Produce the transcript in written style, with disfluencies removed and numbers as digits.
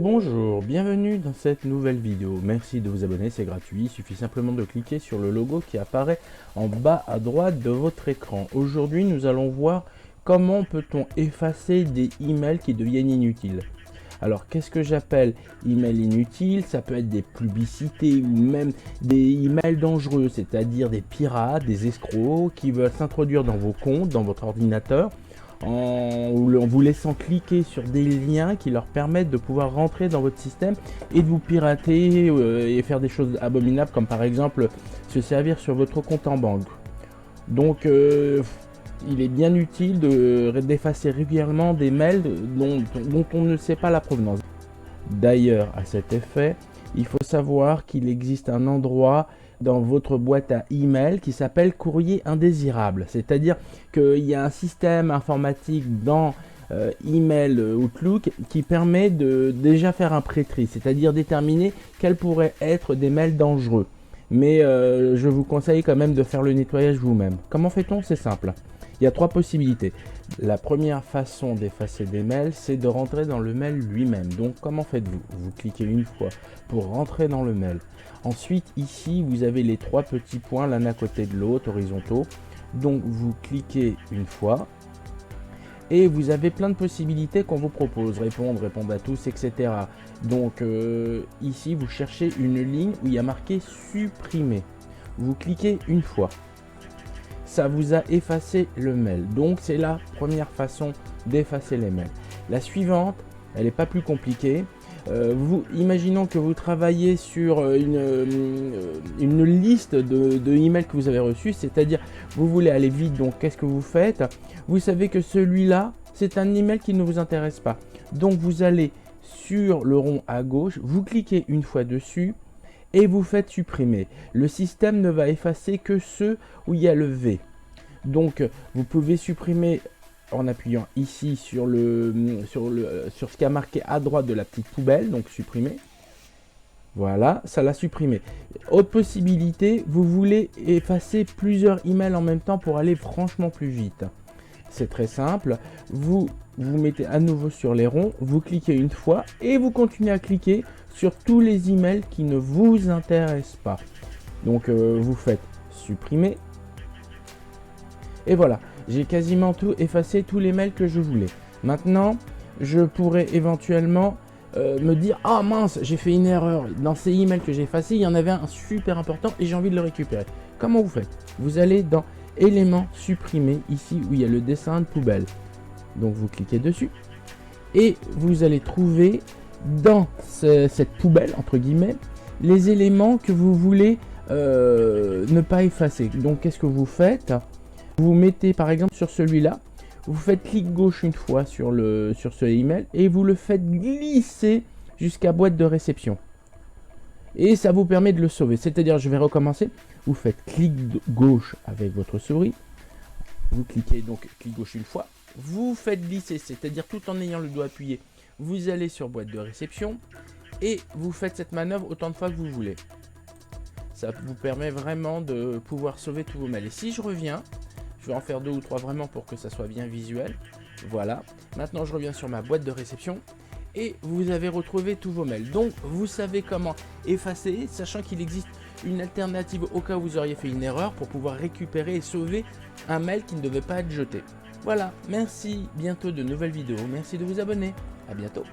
Bonjour, bienvenue dans cette nouvelle vidéo. Merci de vous abonner, c'est gratuit. Il suffit simplement de cliquer sur le logo qui apparaît en bas à droite de votre écran. Aujourd'hui, nous allons voir comment peut-on effacer des emails qui deviennent inutiles. Alors, qu'est-ce que j'appelle email inutile? Ça peut être des publicités ou même des emails dangereux, c'est-à-dire des pirates, des escrocs qui veulent s'introduire dans vos comptes, dans votre ordinateur, en vous laissant cliquer sur des liens qui leur permettent de pouvoir rentrer dans votre système et de vous pirater et faire des choses abominables comme par exemple se servir sur votre compte en banque. Donc il est bien utile d'effacer régulièrement des mails dont on ne sait pas la provenance. D'ailleurs, à cet effet, il faut savoir qu'il existe un endroit dans votre boîte à email qui s'appelle courrier indésirable. C'est-à-dire qu'il y a un système informatique dans email Outlook qui permet de déjà faire un pré-tri, c'est-à-dire déterminer quels pourraient être des mails dangereux. Mais je vous conseille quand même de faire le nettoyage vous-même. Comment fait-on? C'est simple. Il y a trois possibilités. La première façon d'effacer des mails, c'est de rentrer dans le mail lui-même. Donc comment faites-vous? Vous cliquez une fois pour rentrer dans le mail. Ensuite, ici, vous avez les trois petits points l'un à côté de l'autre, horizontaux. Donc vous cliquez une fois. Et vous avez plein de possibilités qu'on vous propose, répondre à tous, etc. Donc ici, vous cherchez une ligne où il y a marqué supprimer. Vous cliquez une fois. Ça vous a effacé le mail. Donc c'est la première façon d'effacer les mails. La suivante, elle n'est pas plus compliquée. Imaginons que vous travaillez sur une liste de emails que vous avez reçus, c'est-à-dire vous voulez aller vite, donc qu'est-ce que vous faites? Vous savez que celui-là, c'est un email qui ne vous intéresse pas. Donc vous allez sur le rond à gauche, vous cliquez une fois dessus et vous faites supprimer. Le système ne va effacer que ceux où il y a le V. Donc vous pouvez supprimer en appuyant ici sur ce qui a marqué à droite de la petite poubelle, donc supprimer. Voilà, ça l'a supprimé. Autre possibilité, vous voulez effacer plusieurs emails en même temps pour aller franchement plus vite. C'est très simple, vous mettez à nouveau sur les ronds, vous cliquez une fois et vous continuez à cliquer sur tous les emails qui ne vous intéressent pas. Donc vous faites supprimer. Et voilà, j'ai quasiment tout effacé, tous les mails que je voulais. Maintenant, je pourrais éventuellement me dire « Ah mince, j'ai fait une erreur. Dans ces emails que j'ai effacés, il y en avait un super important et j'ai envie de le récupérer. » Comment vous faites? Vous allez dans « Éléments supprimer » ici où il y a le dessin de poubelle. Donc vous cliquez dessus et vous allez trouver dans cette poubelle, entre guillemets, les éléments que vous voulez ne pas effacer. Donc qu'est-ce que vous faites? Vous mettez par exemple sur celui-là, vous faites clic gauche une fois sur ce email et vous le faites glisser jusqu'à boîte de réception. Et ça vous permet de le sauver. C'est-à-dire, je vais recommencer. Vous faites clic gauche avec votre souris. Vous cliquez donc clic gauche une fois. Vous faites glisser, c'est-à-dire tout en ayant le doigt appuyé. Vous allez sur boîte de réception et vous faites cette manœuvre autant de fois que vous voulez. Ça vous permet vraiment de pouvoir sauver tous vos mails. Et si je reviens, je vais en faire 2 ou 3 vraiment pour que ça soit bien visuel. Voilà. Maintenant, je reviens sur ma boîte de réception et vous avez retrouvé tous vos mails. Donc, vous savez comment effacer, sachant qu'il existe une alternative au cas où vous auriez fait une erreur pour pouvoir récupérer et sauver un mail qui ne devait pas être jeté. Voilà. Merci. Bientôt de nouvelles vidéos. Merci de vous abonner. À bientôt.